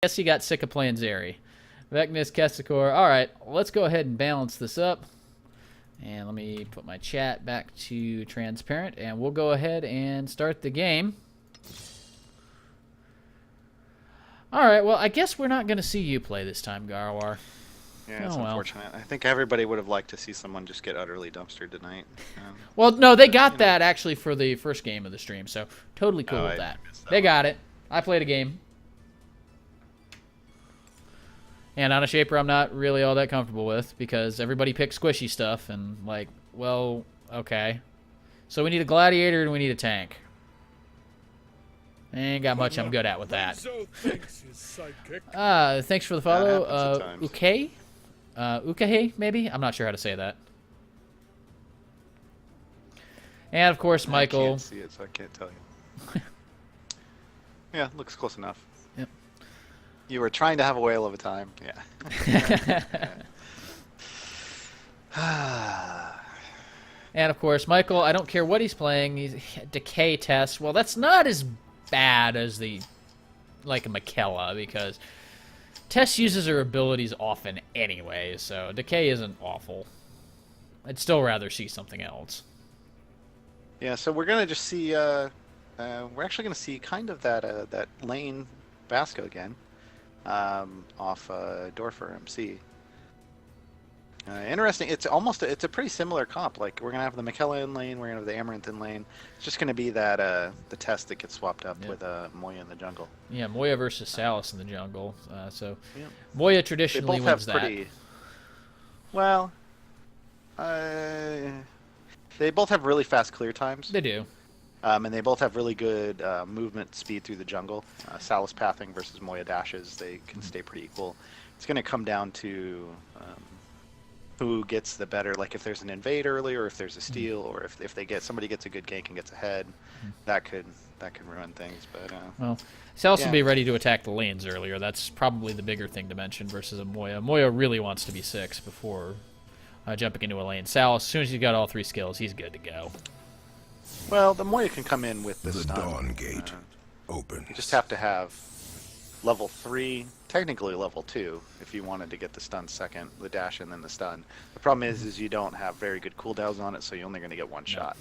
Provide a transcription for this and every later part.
Guess he got sick of playing Zeri. Veknus, Kesakor. All right, let's go ahead and balance this up. And let me put my chat back to transparent, and we'll go ahead and start the game. All right, well, I guess we're not going to see you play this time, Garwar. Yeah, it's unfortunate. I think everybody would have liked to see someone just get utterly dumpstered tonight. Well, no, they got that actually for the first game of the stream, so totally cool with that. They got it. I played a game. And on a shaper I'm not really all that comfortable with because everybody picks squishy stuff and like, well, okay. So we need a gladiator and we need a tank. Ain't got much I'm good at with that. Thanks for the follow. Uke? Ukahe, maybe? I'm not sure how to say that. And of course, Michael. I can't see it, so I can't tell you. Yeah, looks close enough. Yep. You were trying to have a whale of a time. Yeah. And of course, Michael, I don't care what he's playing. He's decay test. Well, that's not as bad as a Michaela because Tess uses her abilities often anyway, so decay isn't awful. I'd still rather see something else. Yeah, so we're gonna just see. We're actually gonna see kind of that lane Vasco again. Off RE-DorferMC. Interesting. It's a pretty similar comp. Like we're gonna have the Michaela in lane, we're gonna have the Amaranth in lane. It's just gonna be that the test that gets swapped up with Moya in the jungle. Yeah, Moya versus Salas in the jungle. Moya traditionally wins that. Well, they both have really fast clear times. They do. And they both have really good movement speed through the jungle. Salas pathing versus Moya dashes, they can stay pretty equal. It's going to come down to who gets the better, like if there's an invade early or if there's a steal or if somebody gets a good gank and gets ahead, that could ruin things. But well, Salas will be ready to attack the lanes earlier. That's probably the bigger thing to mention versus a Moya. Moya really wants to be 6 before jumping into a lane. Salas, as soon as he's got all 3 skills, he's good to go. Well, the Moya can come in with the stun. Dawn gate opens. You just have to have level 3, technically level 2, if you wanted to get the stun second, the dash and then the stun. The problem is you don't have very good cooldowns on it, so you're only going to get one shot.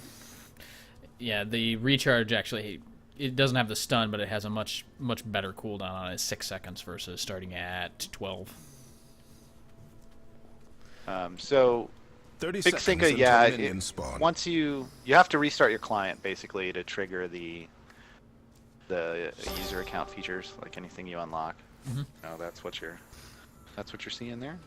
Yeah, the recharge actually, it doesn't have the stun, but it has a much better cooldown on it, 6 seconds versus starting at 12. So 30 Big Sinka, yeah. Once you have to restart your client basically to trigger the user account features, like anything you unlock. That's what you're seeing there.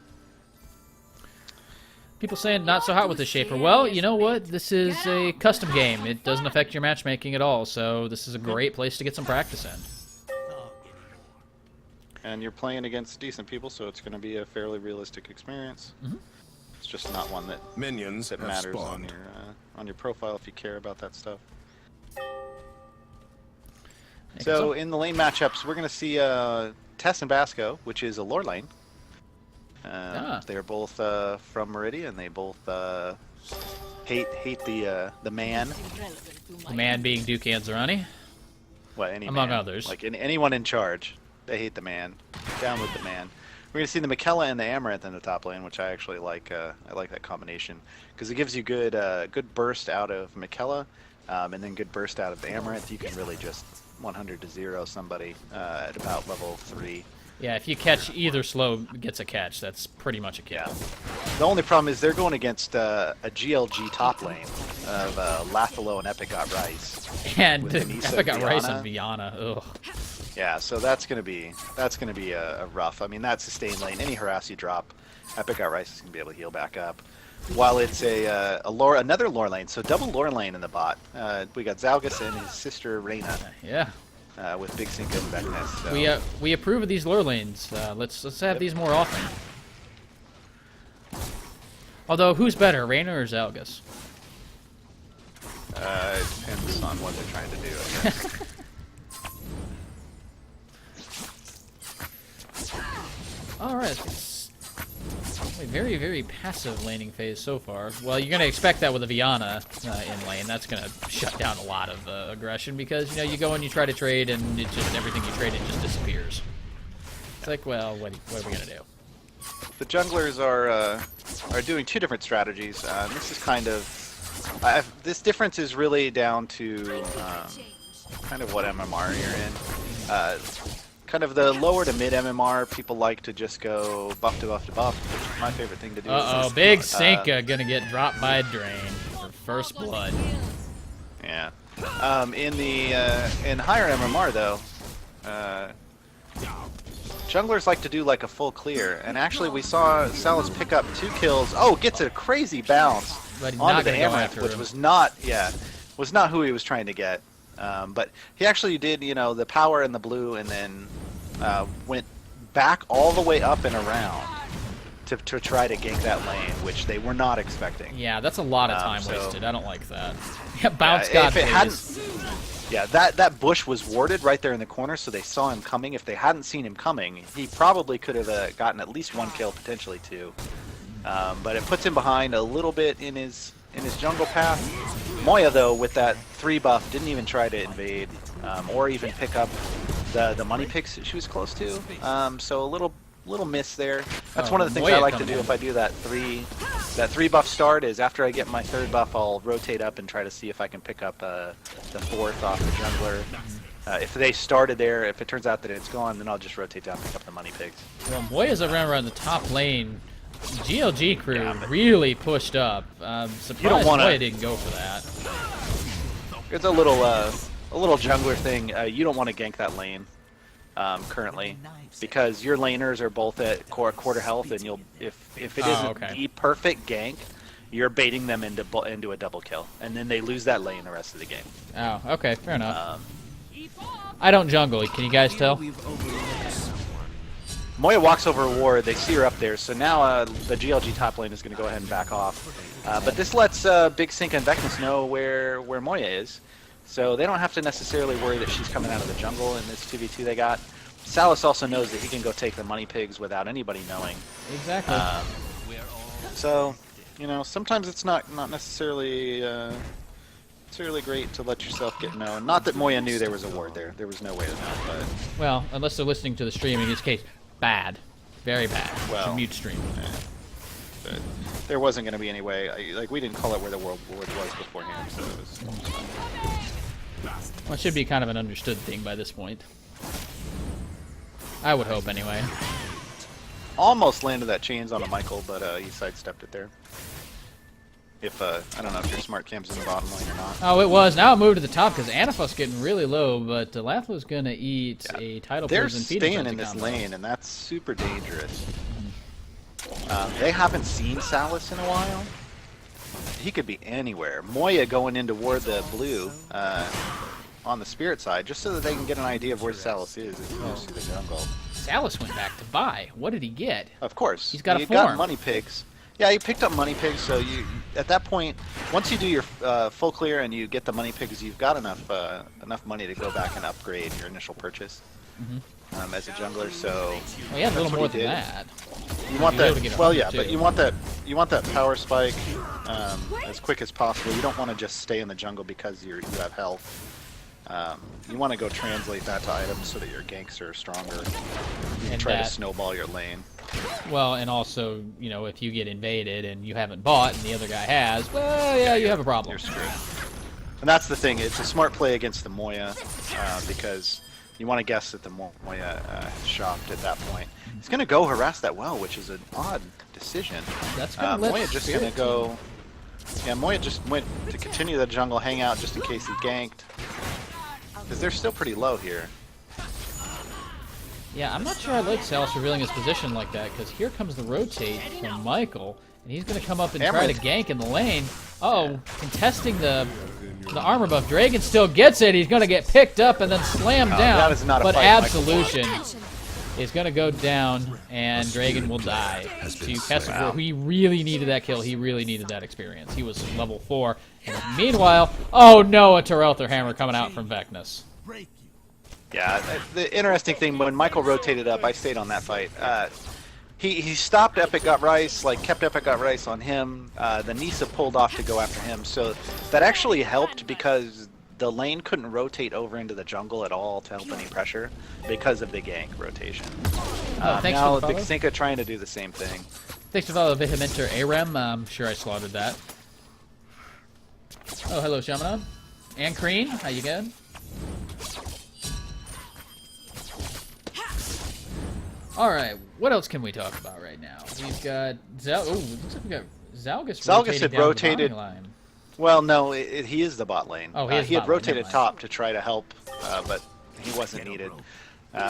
People saying not so hot with the shaper. Well, you know what? This is a custom game. It doesn't affect your matchmaking at all, so this is a great place to get some practice in. And you're playing against decent people, so it's going to be a fairly realistic experience. It's just not one that matters on your profile if you care about that stuff. So in the lane matchups, we're going to see Tess and Vasco, which is a lore lane. They're both from Meridian. They both hate the man. The man being Duke Anzarani. Well, among man. others. Like anyone in charge, they hate the man. Down with the man. We're going to see the Michaela and the Amaranth in the top lane, which I actually like. I like that combination because it gives you good burst out of Michaela, and then good burst out of the Amaranth. You can really just 100-0 somebody at about level 3. Yeah, if you catch either slow gets a catch, that's pretty much a kill. Yeah. The only problem is they're going against a GLG top lane of Lathalo and Epic Got Rice. And Epic Got Rice and Viana. Ugh. Yeah, so that's gonna be a rough. I mean, that sustain lane, any harass you drop, Epic Got Rice is gonna be able to heal back up. While it's another lore lane, so double lore lane in the bot. We got Zalgus and his sister Reyna. Yeah. With Big Sinka and Veknus. So. We approve of these lore lanes. Let's have these more often. Although, who's better, Reyna or Zalgus? It depends on what they're trying to do, I guess. Alright, a very, very passive laning phase so far. Well, you're going to expect that with a Viana in lane. That's going to shut down a lot of aggression because, you know, you go and you try to trade and it just everything you trade, it just disappears. It's like, well, what are we gonna do? The junglers are doing two different strategies. This is kind of this difference is really down to kind of what MMR you're in. Kind of the lower to mid MMR, people like to just go buff to buff to buff, which is my favorite thing to do. Big Sinka gonna get dropped by Drain for first blood. Yeah. In higher MMR though, junglers like to do like a full clear, and actually we saw Salas pick up 2 kills. Oh, gets a crazy bounce But he's onto not the gonna go Amaranth, after which him. was not who he was trying to get. But he actually did, you know, the power in the blue, and then went back all the way up and around to try to gank that lane, which they were not expecting. Yeah, that's a lot of time So- wasted. I don't like that. Yeah, bounce Yeah, God, if it please. Yeah, that bush was warded right there in the corner, so they saw him coming. If they hadn't seen him coming, he probably could have gotten at least 1 kill, potentially 2. But it puts him behind a little bit in his jungle path. Moya, though, with that 3 buff, didn't even try to invade or even pick up the money picks she was close to. So a little miss there. That's one of the things I Moya like to coming do in. if I do that 3 buff start, is after I get my 3rd buff, I'll rotate up and try to see if I can pick up the 4th off the jungler. If they started there, if it turns out that it's gone, then I'll just rotate down and pick up the money pigs. Well, Moya's around the top lane. GLG crew Yeah, but- really pushed up. Surprised wanna- Moya didn't go for that. It's a little jungler thing. You don't want to gank that lane currently, because your laners are both at quarter health, and if it isn't okay. the perfect gank, you're baiting them into a double kill, and then they lose that lane the rest of the game. Oh, okay, fair enough. I don't jungle. Can you guys tell? Moya walks over a ward, they see her up there, so now the GLG top lane is going to go ahead and back off. But this lets Big Sink and Veknus know where Moya is, so they don't have to necessarily worry that she's coming out of the jungle in this 2v2 they got. Salas also knows that he can go take the money pigs without anybody knowing. Exactly. So, you know, sometimes it's not necessarily great to let yourself get known. Not that Moya knew there was a ward there. There was no way to know, but... Well, unless they're listening to the stream, in this case, bad. Very bad. Well, Should mute stream. But there wasn't going to be any way. Like, we didn't call it where the ward was beforehand, so it was fine. Well, it should be kind of an understood thing by this point. I would hope, anyway. Almost landed that chains on a Michael, but he sidestepped it there. If I don't know if your smart cam's in the bottom lane or not. Oh, it was. Now it moved to the top because Anifaust getting really low, but Lathlo's going to eat a title They're poison feeding staying frenzy in this combo. lane, and that's super dangerous. They haven't seen Salas in a while. He could be anywhere. Moya going in toward the blue on the spirit side, just so that they can get an idea of where Salas is as he goes through the jungle. Salas went back to buy. What did he get? Of course. He's got a you got form. money pigs. Yeah, you picked up money pigs, so you at that point, once you do your full clear and you get the money pigs, you've got enough money to go back and upgrade your initial purchase as a jungler. So Well, he had a little that's what more he than did. that. You want You'll be able to that? get Well, 100 yeah, too. but you want that power spike as quick as possible. You don't want to just stay in the jungle because you have health. You want to go translate that to items so that your ganks are stronger. You can And try to that- snowball your lane. Well, and also, you know, if you get invaded and you haven't bought and the other guy has, well, yeah, you have a problem. You're screwed. And that's the thing. It's a smart play against the Moya because you want to guess that the Moya shopped at that point. He's going to go harass that well, which is an odd decision. That's going to let Moya just going to Spirit go... Yeah, Moya just went to continue the jungle hangout just in case he ganked. Because they're still pretty low here. Yeah, I'm not sure I like Salas revealing his position like that, because here comes the rotate from Michael, and he's going to come up and try to gank in the lane. Uh-oh, contesting the armor buff. Dragon still gets it. He's going to get picked up and then slammed down. that is not a but fight Michael Absolution is going to go down, and Dragon will die to Kesakor, who he really needed that kill. He really needed that experience. He was level 4. And meanwhile, oh no, a Terrelther hammer coming out from Veknus. Yeah, the interesting thing, when Michael rotated up, I stayed on that fight. He stopped Epic Got Rice, like kept Epic Got Rice on him. The Nisa pulled off to go after him, so that actually helped because the lane couldn't rotate over into the jungle at all to help any pressure because of the gank rotation. thanks now for the follow. Vexinka trying to do the same thing. Thanks for the Vehementer AREM. I'm sure I slaughtered that. Oh, hello, Shamanon. And Crean, how you going? Alright, what else can we talk about right now? We've got Zal. Oh, looks like we got Zalgus. Zalgus had down rotated. The line. Well, no, he is the bot lane. Oh, he had bot lane, rotated never mind. top to try to help, but he wasn't needed.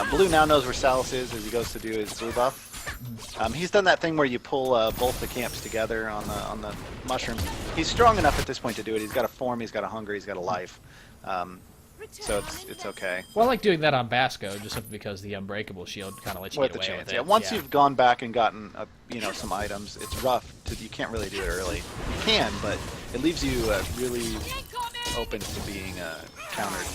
Blue now knows where Salus is as he goes to do his blue buff. He's done that thing where you pull both the camps together on the mushroom. He's strong enough at this point to do it. He's got a form, he's got a hunger, he's got a life. So it's okay. Well, I like doing that on Basco, just simply because the Unbreakable Shield kind of lets you With get the away chance, with it. yeah. Once you've gone back and gotten some items, it's rough. You can't really do it early. You can, but it leaves you really open to being countered.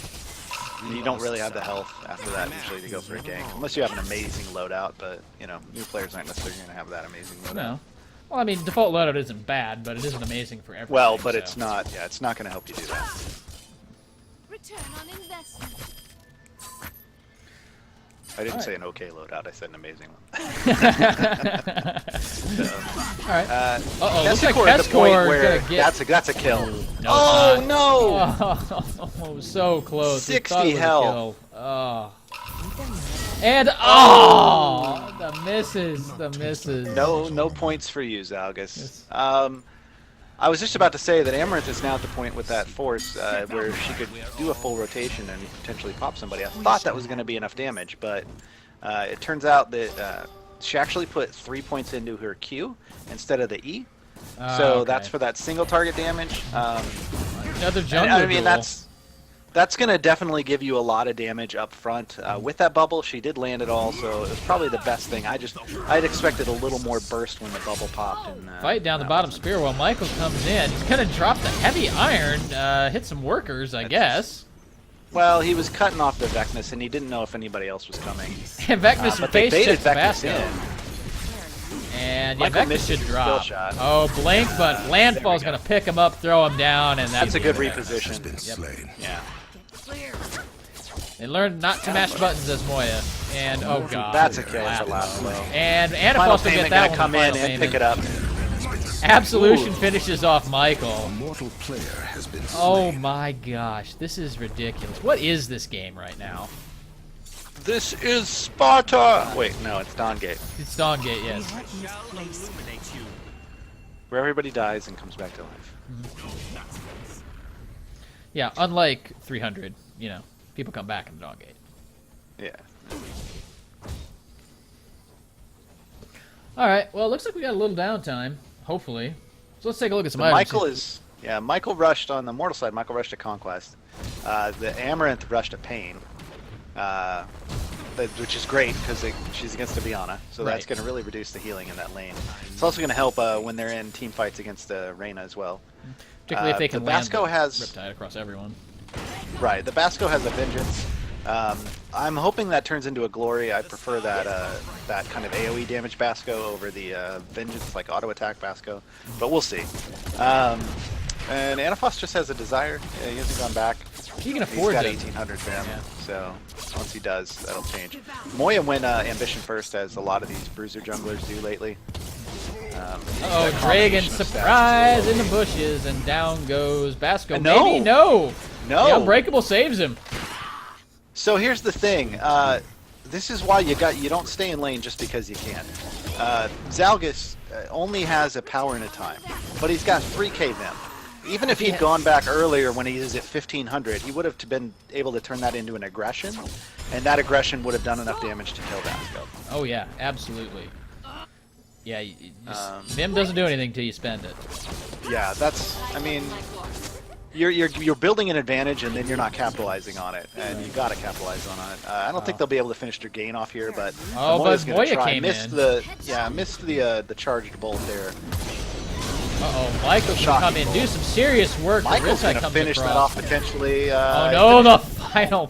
You don't really have the health after that usually to go for a gank, unless you have an amazing loadout. But new players aren't necessarily going to have that amazing loadout. No. Well, I mean, default loadout isn't bad, but it isn't amazing for everything. Well, but so. it's not. Yeah, it's not going to help you do that. Return on investment. I didn't All say right. an okay loadout. I said an amazing one. All right. Uh-oh, looks like Kesakor at the point Kesakor where gonna get... that's a kill. No, Oh it's no! not. Oh, so close. 60 Thought it was a hell. kill. Oh. And the misses. No points for you, Zalgus. I was just about to say that Amaranth is now at the point with that force where she could do a full rotation and potentially pop somebody. I thought that was going to be enough damage, but it turns out that she actually put 3 points into her Q instead of the E. So okay. that's for that single target damage. Another jungler And, I mean, duel. that's going to definitely give you a lot of damage up front. With that bubble, she did land it all, so it was probably the best thing. I'd expected a little more burst when the bubble popped. And, Fight down the bottom spear while Michael comes in. He's gonna drop the heavy iron, hit some workers, I guess. Well, he was cutting off the Veknus, and he didn't know if anybody else was coming. And Veknus But they face baited checks Veknus Basco. in. And yeah, Michael Veknus missed should his drop. skill shot. Oh, blink, but Landfall's gonna pick him up, throw him down, and That's a good it. Has reposition. been slain. Yeah. They learned not to mash buttons as Moya. And oh god. That's a kill Wow. for last blow. And Final Anifaust will payment get that gonna come one. in Final and pick payment. it up. Absolution Ooh. finishes off Michael. Mortal player has been Oh slain. my gosh, this is ridiculous. What is this game right now? This is Sparta! Wait, no, it's Dawngate. It's Dawngate, yes. Where everybody dies and comes back to life. Yeah, unlike 300, people come back in Dawngate. Yeah. Alright, well, it looks like we got a little downtime, hopefully. So let's take a look at some items. Michael rushed on the mortal side. Michael rushed to Conquest. The Amaranth rushed to Pain, which is great because she's against a Viana, so that's Right. going to really reduce the healing in that lane. It's also going to help when they're in team fights against Reyna as well. Particularly if they can the land Basco the has Riptide across everyone. Right, the Basco has a Vengeance. I'm hoping that turns into a Glory. I prefer that kind of AoE damage Basco over the Vengeance, like auto attack Basco, but we'll see. And Anifaust just has a Desire. Yeah, he hasn't gone back. He can He's afford got to. 1800 for him, Yeah. so once he does, that'll change. Moya went Ambition first, as a lot of these Bruiser junglers do lately. Oh, that Dragon combination of stats surprise is a in the little bushes, and down goes Basco. No. Maybe no. No. The Unbreakable saves him. So here's the thing. This is why you don't stay in lane just because you can. Zalgus only has a power and a time, but he's got 3k Vim. Even if he'd gone back earlier when he is at 1500, he would have been able to turn that into an aggression, and that aggression would have done enough damage to kill Basco. Oh yeah, absolutely. Yeah, Vim doesn't do anything till you spend it. Yeah, I mean, you're building an advantage and then you're not capitalizing on it, and you got to capitalize on it. I don't think they'll be able to finish their gain off here, but Oh, Moya's but gonna Moya try. came Missed in. the charged bolt there. Uh-oh, Michael can Shocking come in, do some serious work. The Michael's Riptide gonna comes finish across. that off potentially. Oh no, the final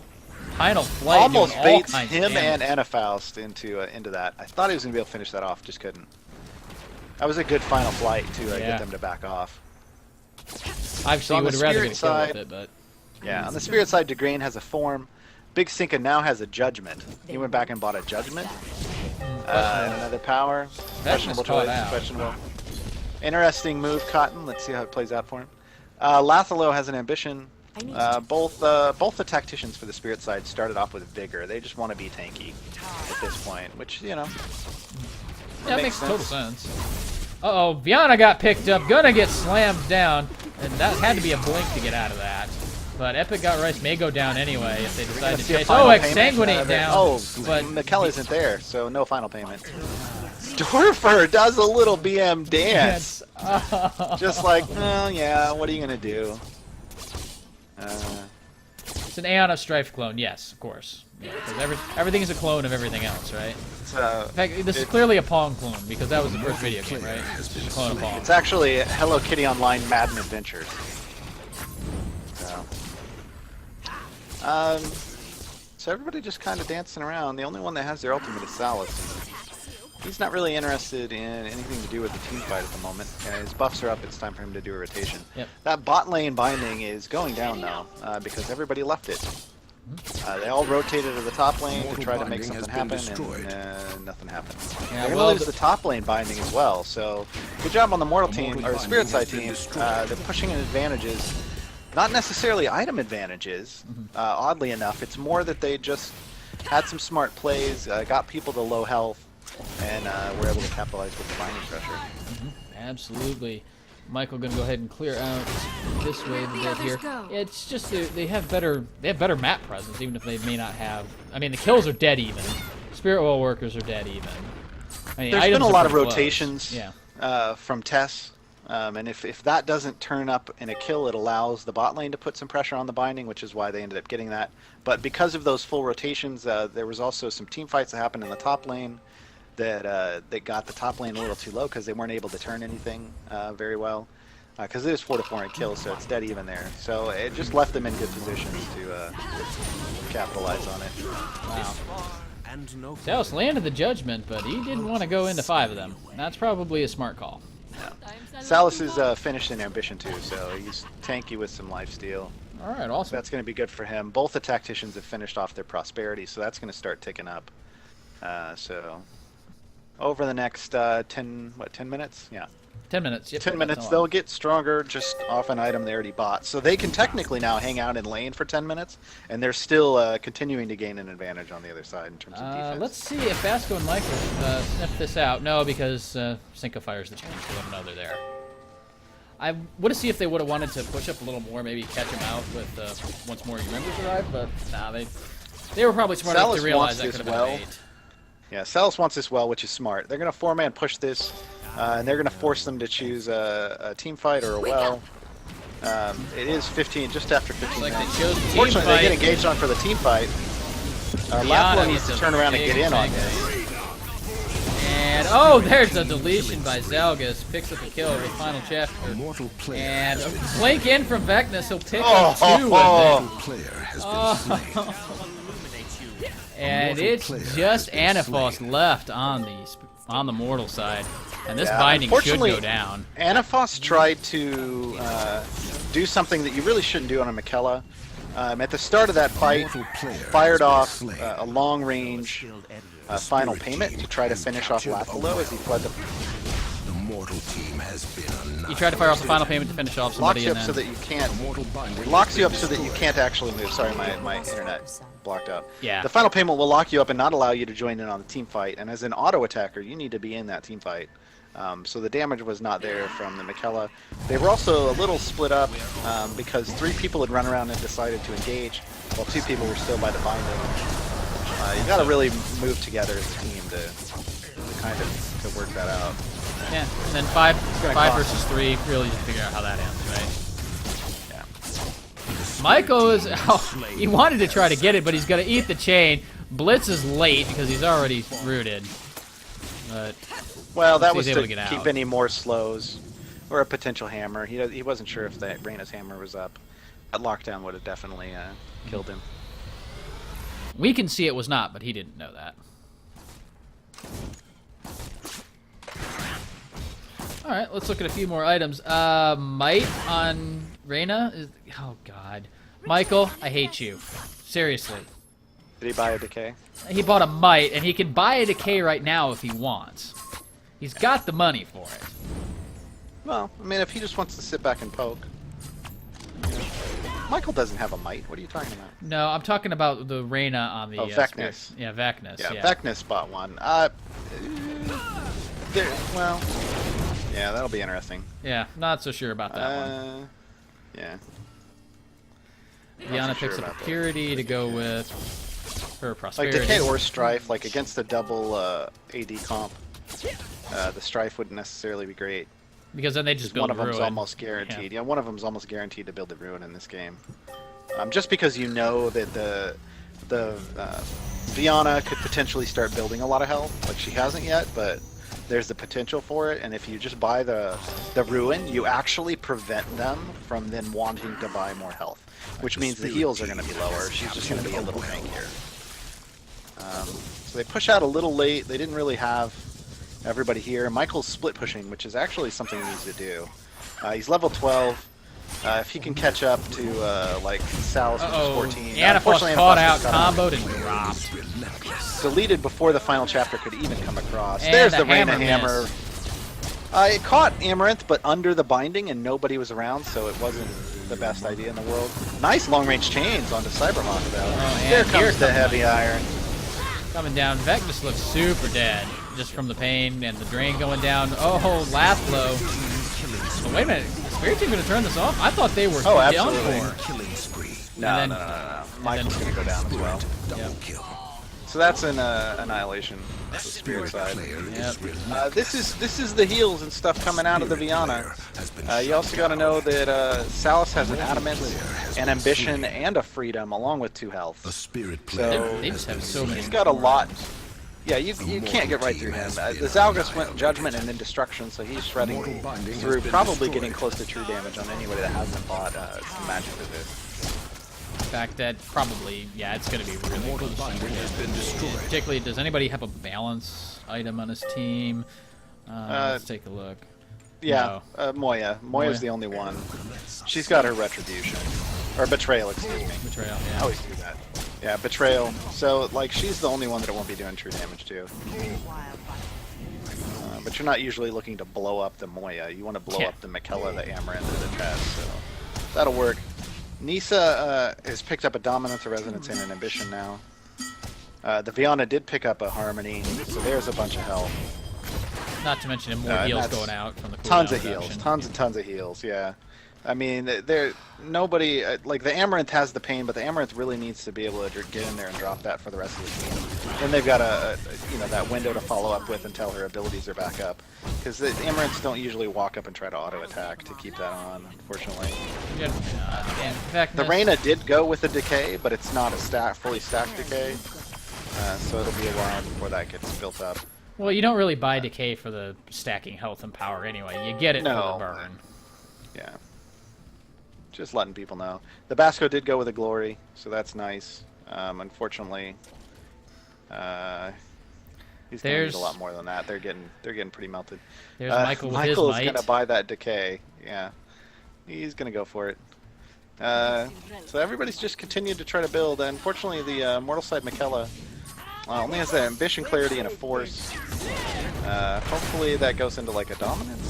flight. Almost doing all baits kinds of him and damage. Anifaust into that. I thought he was gonna be able to finish that off, just couldn't. That was a good final flight to Yeah. get them to back off. Obviously, on would the rather spirit get a kill with side- it, but Yeah, on the spirit side, Degrain has a form. Big Sinka now has a Judgment. He went back and bought a Judgment. And another power. Questionable caught choice. out. Questionable. Interesting move, Cotton. Let's see how it plays out for him. Lathalo has an ambition. Both the tacticians for the spirit side started off with vigor. They just want to be tanky at this point, which, you know, Yeah, that makes total sense. Uh-oh, Viana got picked up, gonna get slammed down, and that had to be a blink to get out of that. But Epic Got Rice may go down anyway if they decide to See a chase. final Oh, payment. Exsanguinate down. Oh, but McKell isn't there, so no final payment. Dorfer does a little BM dance. Just like, oh yeah, what are you gonna do? it's an Aeon of Strife clone, yes, of course. Yeah, 'cause everything is a clone of everything else, right? In fact, this is clearly a Pong clone, because that was the first video game, right? It's just a clone of Pong. It's actually Hello Kitty Online Madden Adventures. So everybody just kind of dancing around. The only one that has their ultimate is Salus. He's not really interested in anything to do with the team fight at the moment. His buffs are up. It's time for him to do a rotation. Yep. That bot lane binding is going down though, because everybody left it. They all rotated to the top lane to try to make something happen, and nothing happened. Yeah, They're well, going to lose the top lane binding as well. So good job on the Mortal team or the Spirit side team. They're pushing in advantages. Not necessarily item advantages, oddly enough. It's more that they just had some smart plays, got people to low health, and were able to capitalize with the binding pressure. Absolutely. Michael gonna go ahead and clear out this way a bit here. It's just they have better map presence, even if they may not have. I mean, the kills are dead even. Spirit Well workers are dead even. I mean, There's been a items are lot of pretty close. rotations from Tess. And if that doesn't turn up in a kill, it allows the bot lane to put some pressure on the binding, which is why they ended up getting that. But because of those full rotations, there was also some team fights that happened in the top lane that got the top lane a little too low because they weren't able to turn anything very well. Because it is 4-4 in kills, so it's dead even there. So it just left them in good positions to capitalize on it. Wow. Dallas landed the judgment, but he didn't want to go into 5 of them. That's probably a smart call. Salus is finished in Ambition too, so he's tanky with some lifesteal. All right, awesome. So that's going to be good for him. Both the tacticians have finished off their prosperity, so that's going to start ticking up. So over the next 10 minutes? Yeah. 10 minutes. Yep, 10 minutes, they'll get stronger just off an item they already bought. So they can technically now hang out in lane for 10 minutes, and they're still continuing to gain an advantage on the other side in terms of defense. Let's see if Vasco and Michael sniff this out. No, because Cinco fires the change, so they have another there. I would have seen if they would have wanted to push up a little more, maybe catch him out with once more members arrive, but nah, they were probably smart enough to realize that could have been bait. Yeah, Salus wants this well, which is smart. They're going to 4-man push this, and they're going to force them to choose a team fight or a well. It is 15, just after 15 like minutes. they chose the team Fortunately, fight. they get engaged on for the team fight. Lathalo needs to turn around and get in on this. And oh, there's a deletion by Zalgus. Picks up a kill with final chapter. And a blink in from Veknus. He'll pick up 2 of them. And it's just Anifaust left on the mortal side, and this binding should go down. Anifaust tried to do something that you really shouldn't do on a Miquella. At the start of that fight, fired off a long-range final payment to try to finish off Lathalo as he fled the. Mortal team has been You tried to fire off the final payment to finish off somebody, Locks you up and so then that you can't. Locks you up so that you can't actually move. Sorry, my internet blocked out. Yeah. The final payment will lock you up and not allow you to join in on the team fight. And as an auto attacker, you need to be in that team fight. So the damage was not there from the Miquella. They were also a little split up because 3 people had run around and decided to engage, while 2 people were still by the binding. You got to really move together as a team to kind of to work that out. yeah, and then 5 versus 3. Really, just figure out how that ends, right? Yeah. Michael is he wanted to try to get it, but he's gonna eat the chain. Blitz is late because he's already rooted. But Well, that was able to to get keep out. any more slows or a potential hammer. He wasn't sure if that Reyna's hammer was up. That lockdown would have definitely killed him. we can see it was not, but he didn't know that. All right, let's look at a few more items. Might on Reyna is. Oh God, Michael, I hate you. Seriously. Did Did he buy a decay? He bought a Might, and he can buy a Decay right now if he wants. He's got the money for it. Well, I mean, if he just wants to sit back and poke. Michael doesn't have a Might. What are you talking about? No, I'm talking about the Reyna on the... Veknus. Yeah, Veknus. Yeah, Yeah, Veknus bought one. Well, yeah, that'll be interesting. Yeah, not so sure about that one. Yeah. Diana picks up a Purity to go with her Like Prosperity. Decay or Strife, like against a double AD comp, the Strife wouldn't necessarily be great. Because then they just build One of them's Ruin. almost guaranteed. Yeah, one of them's almost guaranteed to build the Ruin in this game. Just because you know that the Viana could potentially start building a lot of health, like she hasn't yet, but there's the potential for it. And if you just buy the Ruin, you actually prevent them from then wanting to buy more health, which means the heals are going to be lower. She's just going to be a little tankier. So they push out a little late. They didn't really have everybody here. Michael's split pushing, which is actually something he needs to do. He's level 12. If he can catch up to like Sal's 14. Anifaust caught out, comboed, and dropped. Deleted before the final chapter could even come across. And There's the the Reyna hammer hammer. It caught Amaranth, but under the binding, and nobody was around, so it wasn't the best idea in the world. Nice long-range chains onto Cyberhawk, though. Oh, There and comes here the heavy iron. Coming down, Veknus looks super dead, just from the pain and the drain going down. Oh, last blow. Oh, wait a minute, the Spirit Team going to turn this off? I thought they were Oh, down absolutely. for. No, And no, then- no, no, no. Michael's going to go down as well. Yep. So that's an Annihilation. That's the Spirit side. Yep. This is the heals and stuff coming out of the Viana. You also got to know that Salus has an Adamant, an Ambition, and a Freedom, along with 2 health. A spirit So player. They just have so many. he's got a lot. Yeah, you can't get right through him. The Zalgus went Judgment and then Destruction, so he's shredding through, probably getting close to true damage on anybody that hasn't bought some magic resist. In fact, that probably, yeah, it's going to be really close. Particularly, does anybody have a balance item on his team? Let's take a look. Yeah, No. Moya. Moya's the only one. She's got her Retribution. Or Betrayal, excuse me. Betrayal, I yeah. always do that. Yeah, Betrayal. So, like, she's the only one that it won't be doing true damage to. But you're not usually looking to blow up the Moya. You want to blow Yeah. up the Mikella, the Amaranth, or the Tess. So that'll work. Nisa has picked up a Dominance, a Resonance, and an Ambition now. The Viana did pick up a Harmony, so there's a bunch of health. Not to mention more and heals that's going out from the cooldown Tons of heals. reduction. Tons and tons of heals, yeah. I mean, nobody, like, the Amaranth has the pain, but the Amaranth really needs to be able to get in there and drop that for the rest of the team. Then they've got that window to follow up with until her abilities are back up. Because the Amaranths don't usually walk up and try to auto-attack to keep that on, unfortunately. Yeah, and Veknus, The Reyna did go with a Decay, but it's not a fully stacked Decay. So it'll be a while before that gets built up. well, you don't really buy Decay for the stacking health and power anyway. You get it No. for the burn. Yeah. Just letting people know. The Basco did go with a Glory, so that's nice. Unfortunately, he's gonna need a lot more than that. They're getting pretty melted. There's Michael with his Michael's might. gonna buy that Decay. Yeah, he's gonna go for it. So everybody's just continued to try to build. Unfortunately, the Mortal Side Mikella only has an Ambition, Clarity, and a Force. Hopefully that goes into like a Dominance.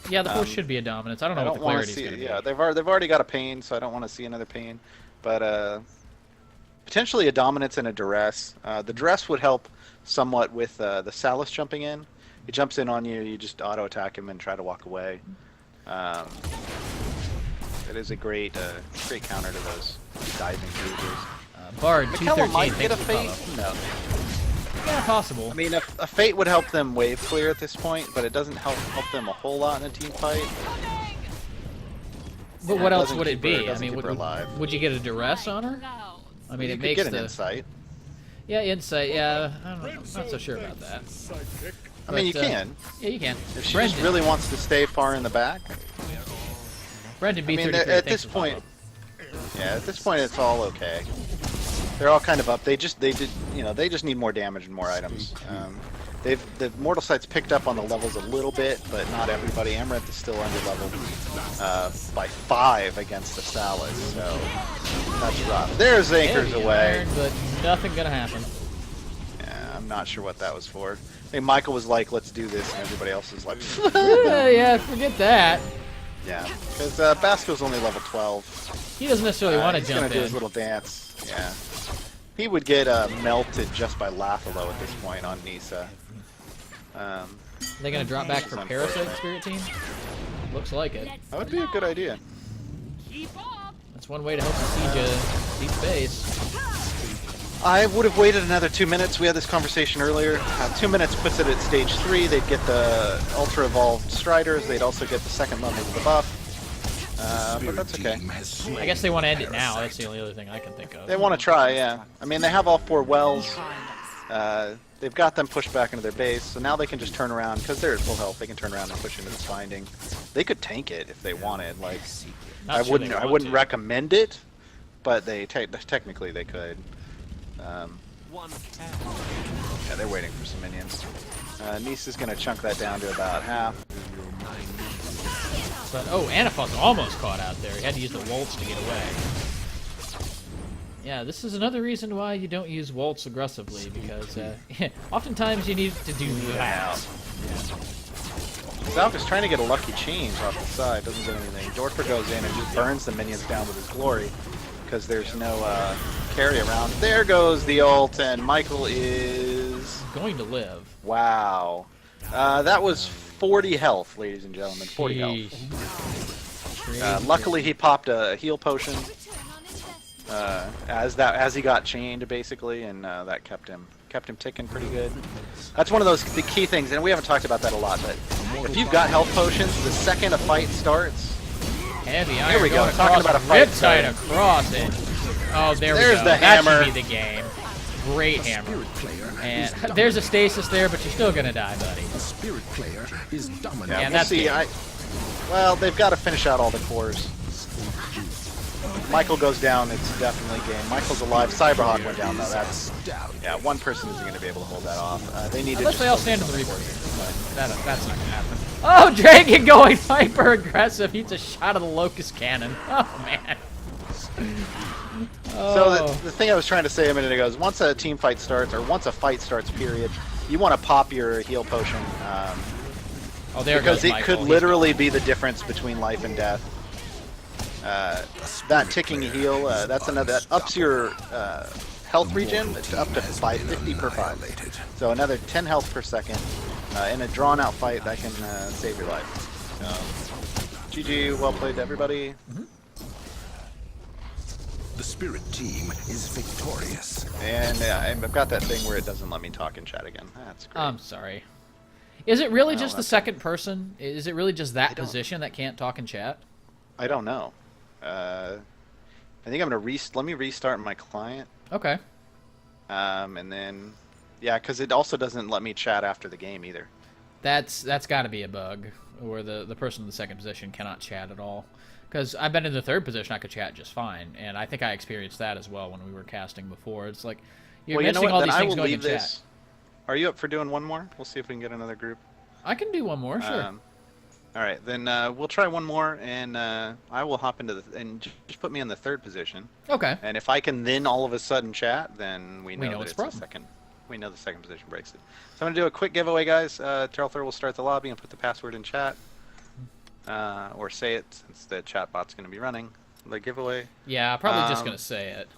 Yeah, the force should be a dominance. I don't know what the wanna clarity's see. going to be. Yeah, they've already got a Pain, so I don't want to see another Pain. But potentially a Dominance and a Duress. The Duress would help somewhat with the Salus jumping in. He jumps in on you, you just auto attack him and try to walk away. It is a great counter to those diving cruisers. Bard, Mikella 213, might get a thanks for Fate. the No. follow. Yeah, possible. I mean, a Fate would help them wave clear at this point, but it doesn't help them a whole lot in a team fight. But Yeah, what it else doesn't would it keep be? her- I doesn't mean, keep her alive. would you get a duress on her? I mean, You it could makes get the an Insight. yeah insight. Yeah, I'm not so sure about that. I mean, you But, can. Yeah, you can. If she Brendan, just really wants to stay far in the back. Brendan I mean, B33. at thanks this for the follow. point, yeah, at this point it's all okay. They're all kind of up. They just need more damage and more items. The mortal sight's picked up on the levels a little bit, but not everybody. Amaranth is still under leveled by 5 against the Salad, so that's rough. There's Anchors Heavy away. iron, but nothing gonna happen. Yeah, I'm not sure what that was for. I think Michael was like, "Let's do this," and everybody else was like, Yeah, forget that. "Yeah," because Basco's only level 12. He doesn't necessarily want to He's jump gonna do in. his little dance. Yeah, he would get melted just by Lathalo at this point on Nisa. They gonna drop back for It's Parasite unfortunate. Spirit Team? Looks like it. That would be a good idea. That's one way to help the siege deep base. I would have waited another 2 minutes. We had this conversation earlier. 2 minutes puts it at stage 3. They'd get the Ultra Evolved Striders. They'd also get the second level of the buff. But that's okay. I guess they want to end it now. That's the only other thing I can think of. They want to try, yeah. I mean, they have all 4 wells. They've got them pushed back into their base, so now they can just turn around, because they're at full health, they can turn around and push into this binding. They could tank it if they wanted. Like, Not I sure wouldn't they I want wouldn't to. recommend it, but they technically they could. Yeah, they're waiting for some minions. Nice is going to chunk that down to about half. But, oh, Anifaust almost caught out there. He had to use the Waltz to get away. Yeah, this is another reason why you don't use Waltz aggressively, because oftentimes you need to do that. Valk is trying to get a lucky change off the side, doesn't get anything. Dorfer goes in and just burns the minions down with his glory, because there's no carry around. There goes the ult, and Michael is... Going to live. Wow. That was 40 health, ladies and gentlemen. 40 health. Sheesh. Luckily, he popped a heal potion as he got chained, basically, and that kept him ticking pretty good. That's one of the key things, and we haven't talked about that a lot. But if you've got health potions, the second a fight starts, Heavy iron. Here we go, going talking across about a fight Riptide start. across it. Oh, there we There's go. the That hammer. should be the game. Great hammer. And there's a stasis there, but you're still gonna die, buddy. The spirit player is dominant. Yeah, we'll that's see. game. Well, they've got to finish out all the cores. Michael goes down, it's definitely game. Michael's alive. Cyberhawk went down, though. That's... Yeah, one person isn't going to be able to hold that off. They need to Unless just they all focus stand in on the the Reaper. But that's not gonna happen. Oh, Dragon going hyper aggressive. He's a shot of the Locust Cannon. Oh, man. So the thing I was trying to say a minute ago is once a team fight starts, or once a fight starts, period, you want to pop your heal potion. Oh, there Because goes it Michael. could He's literally gone. be the difference between life and death. That ticking heal, that's another, that ups your health regen up to 50 per 5. So another 10 health per second. In a drawn out fight, that can save your life. GG, well played to everybody. The spirit team is victorious. And I've got that thing where it doesn't let me talk in chat again. That's great. I'm sorry. Is it really Well, just the that's- second person? Is it really just that don't- position that can't talk in chat? I don't know. I think I'm gonna let me restart my client, Okay. and then yeah, because it also doesn't let me chat after the game either. That's got to be a bug, where the person in the second position cannot chat at all. Because I've been in the third position, I could chat just fine, and I think I experienced that as well when we were casting before. It's like you're Well, you know mentioning what? all Then these I things will going leave in this. chat. Are you up for doing one more? We'll see if we can get another group. I can do one more, sure. All right, then we'll try one more, and I will hop into and just put me in the third position. Okay. And if I can then all of a sudden chat, then we know, know that it's it's problem. the second. We know the second position breaks it. So I'm gonna do a quick giveaway, guys. Terrelthur will start the lobby and put the password in chat, or say it since the chat bot's gonna be running the giveaway. Yeah, probably just gonna say it.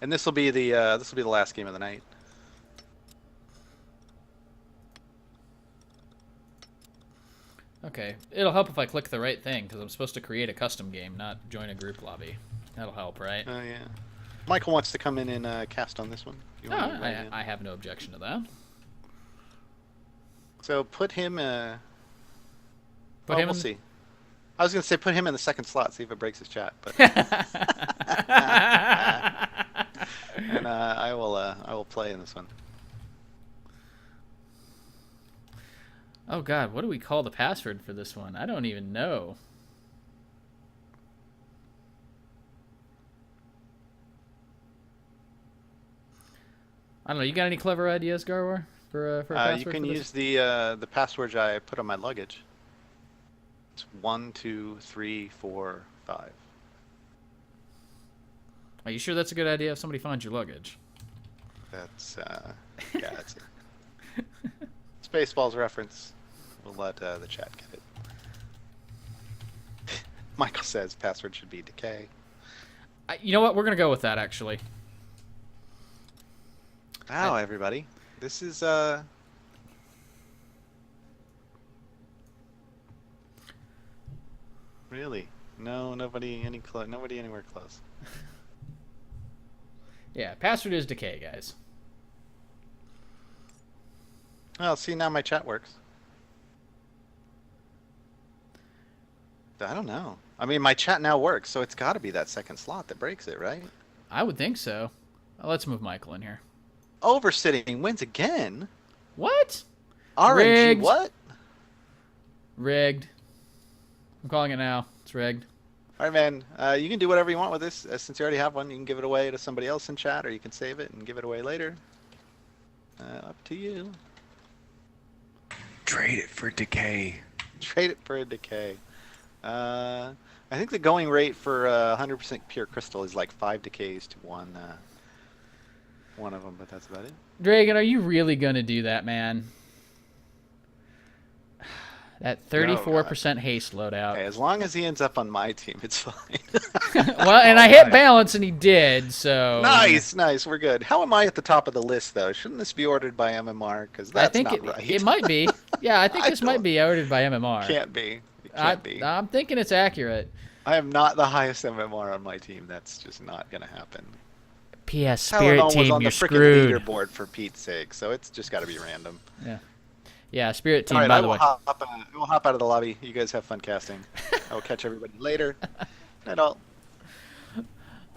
And this will be the last game of the night. Okay. It'll help if I click the right thing, because I'm supposed to create a custom game, not join a group lobby. That'll help, right? Oh yeah. Michael wants to come in and cast on this one. You No, wanna invite him in? I have no objection to that. So put him. Put him we'll in- see. I was gonna say put him in the second slot, see if it breaks his chat. But and I will play in this one. Oh god, what do we call the password for this one? I don't even know. I don't know. You got any clever ideas, Garwar? for a password? You can for this? use the password I put on my luggage. It's 1, 2, 3, 4, 5. Are you sure that's a good idea if somebody finds your luggage? That's yeah, that's it. Spaceballs reference. We'll let the chat get it. Michael says password should be decay. You know what? We're gonna go with that actually. Wow, everybody, this is really nobody anywhere close. Yeah, password is decay, guys. Well, see, now my chat works. I don't know. I mean, my chat now works, so it's got to be that second slot that breaks it, right? I would think so. Let's move Michael in here. Oversitting wins again. What? RNG, Rigged. what? Rigged. I'm calling it now. It's rigged. All right, man. You can do whatever you want with this. Since you already have one, you can give it away to somebody else in chat, or you can save it and give it away later. Up to you. Trade it for decay. Trade it for a decay. I think the going rate for 100% pure crystal is like 5 decays to one of them, but that's about it. Dragon, are you really gonna do that, man? That 34% haste loadout. Hey, as long as he ends up on my team, it's fine. Well, and I hit balance, and he did. So Nice. We're good. How am I at the top of the list, though? Shouldn't this be ordered by MMR? Because that's I think not right. it might be. Yeah, I think I this might be ordered by MMR. Can't be. It can't be. I'm thinking it's accurate. I am not the highest MMR on my team. That's just not going to happen. P.S. Helen Spirit was Team, on you're the freaking screwed. leaderboard for Pete's sake, so it's just got to be random. Yeah, Spirit Team, All right, by I the will way. hop out of the lobby. You guys have fun casting. I will catch everybody later. Night all.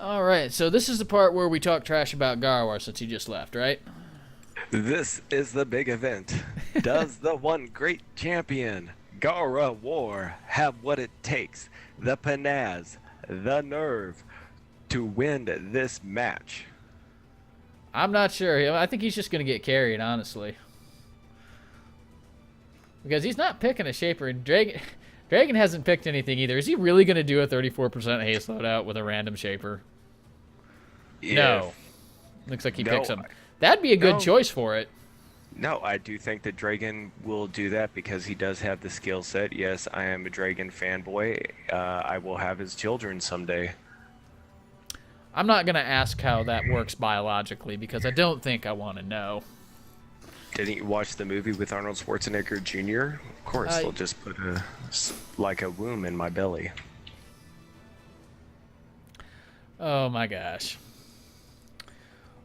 All right, so this is the part where we talk trash about Garwar since he just left, right? This is the big event. Does the one great champion, Gara War, have what it takes, the panaz, the nerve, to win this match? I'm not sure. I think he's just going to get carried, honestly. Because he's not picking a Shaper, and Dragon hasn't picked anything either. Is he really going to do a 34% haste loadout with a random Shaper? No. Looks like he picks him. That'd be a good choice for it. No, I do think that Dragon will do that because he does have the skill set. Yes, I am a Dragon fanboy. I will have his children someday. I'm not going to ask how that works biologically because I don't think I want to know. Didn't you watch the movie with Arnold Schwarzenegger Jr.? Of course, they'll just put a womb in my belly. Oh my gosh.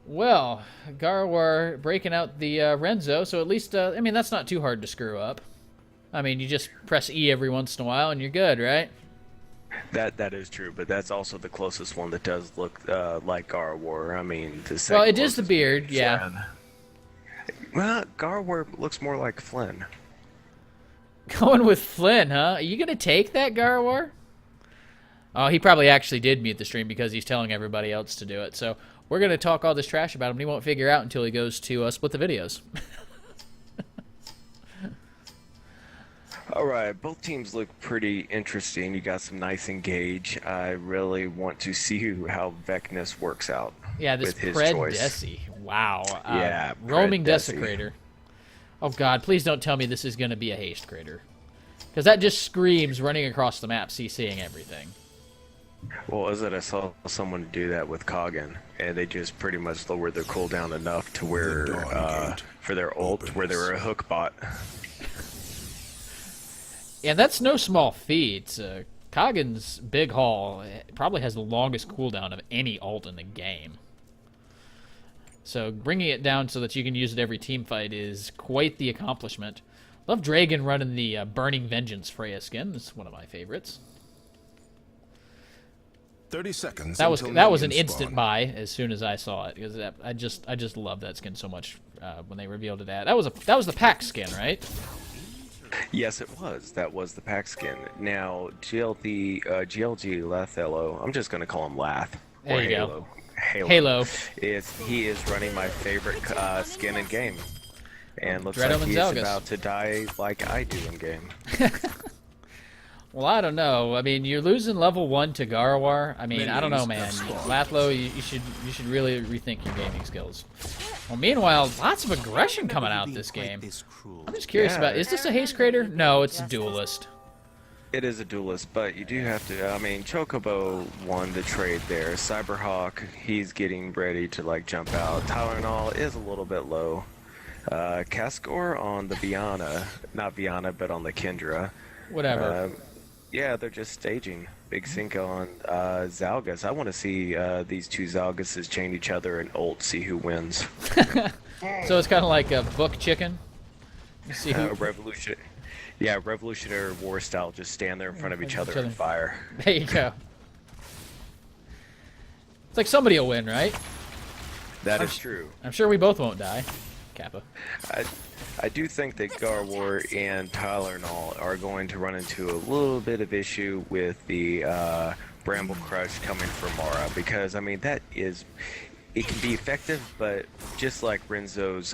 Well, Garwar breaking out the Renzo, so at least, I mean, that's not too hard to screw up. I mean, you just press E every once in a while and you're good, right? That is true, but that's also the closest one that does look like Garwar. I mean, well, it is the beard, yeah. Well, Garwar looks more like Flynn. Going with Flynn, huh? Are you going to take that, Garwar? Oh, he probably actually did mute the stream because he's telling everybody else to do it. So we're going to talk all this trash about him, and he won't figure out until he goes to split the videos. All right, both teams look pretty interesting. You got some nice engage. I really want to see how Veknus works out. Yeah, this with his Pred choice. Desi. Wow. Yeah, Roaming Pred Desi. Desecrator. Oh, God, please don't tell me this is going to be a haste crater. Because that just screams running across the map, CCing everything. Well, as I saw someone do that with Kogan, and they just pretty much lowered their cooldown enough to where, for their ult, where they were a hook bot. And that's no small feat. Kogan's Big Haul probably has the longest cooldown of any ult in the game. So bringing it down so that you can use it every team fight is quite the accomplishment. Love Dragon running the Burning Vengeance Freya skin. It's one of my favorites. 30 seconds. That was until an minions instant spawn. buy as soon as I saw it because I just love that skin so much when they revealed it. That was the pack skin, right? Yes, it was. That was the pack skin. Now, GLG Lathello, I'm just going to call him Lath. There or you Halo. go. Halo. He is running my favorite skin in game. And looks Dread like Omen he's Zalgus. about to die like I do in game. Well, I don't know. I mean, you're losing level 1 to Garwar. I mean, I don't know, man. Lathlo, you should really rethink your gaming skills. Well, meanwhile, lots of aggression coming out this game. I'm just curious about, is this a haste crater? No, it's a duelist. It is a duelist, but you do have to, I mean, Chocobo won the trade there. Cyberhawk, he's getting ready to, like, jump out. Tylenol is a little bit low. Kesakor on the Viana, not Viana, but on the Kendra. Whatever. Yeah, they're just staging. Big Cinco on Zalgus. I want to see these two Zalguses chain each other and ult, see who wins. So it's kind of like a book chicken. You see who... Revolutionary War style. Just stand there in front of each other and fire. There you go. It's like somebody will win, right? That is true. I'm sure we both won't die. Kappa. I do think that Garwar and Tylenol are going to run into a little bit of issue with the Bramble Crush coming from Mara, because I mean it can be effective, but just like Renzo's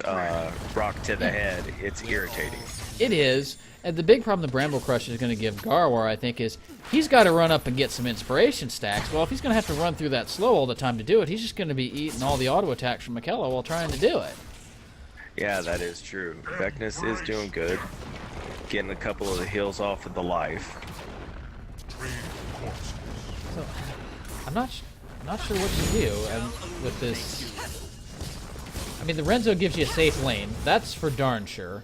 rock to the head, it's irritating. It is, and the big problem the Bramble Crush is going to give Garwar, I think, is he's got to run up and get some inspiration stacks. Well, if he's going to have to run through that slow all the time to do it, he's just going to be eating all the auto attacks from Michaela while trying to do it. Yeah, that is true. Veknus is doing good, getting a couple of the heals off of the life. So, I'm not sure what to do with this. I mean, the Renzo gives you a safe lane. That's for darn sure.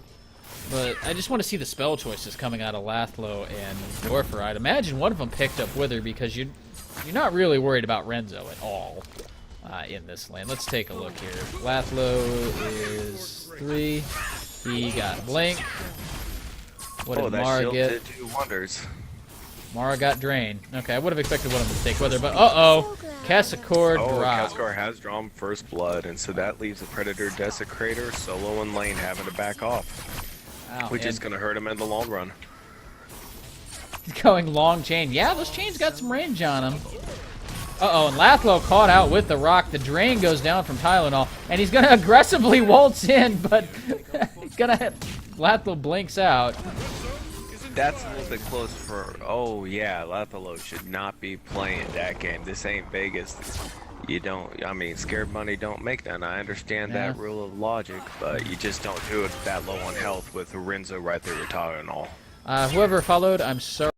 But I just want to see the spell choices coming out of Lathlo and Dorfer. I'd imagine one of them picked up Wither because you're not really worried about Renzo at all in this lane. Let's take a look here. Lathlo is 3. He got Blink. What did Mara get? Did do wonders. Mara got Drain. Okay, I would have expected one of them to take Wither, but uh-oh. Kesakor dropped. Kesakor has drawn first blood, and so that leaves the Predator Desecrator solo in lane having to back off. Wow, which is going to hurt him in the long run. Going long chain. Yeah, those chains got some range on them. Uh-oh, and Lathlo caught out with the rock. The drain goes down from Tylenol, and he's going to aggressively waltz in, but he's going to... Lathlo blinks out. That's a little bit close for... Oh, yeah, Lathlo should not be playing that game. This ain't Vegas. You don't... I mean, scared money don't make none. I understand that rule of logic, but you just don't do it that low on health with Renzo right there with Tylenol. Whoever followed, I'm sorry.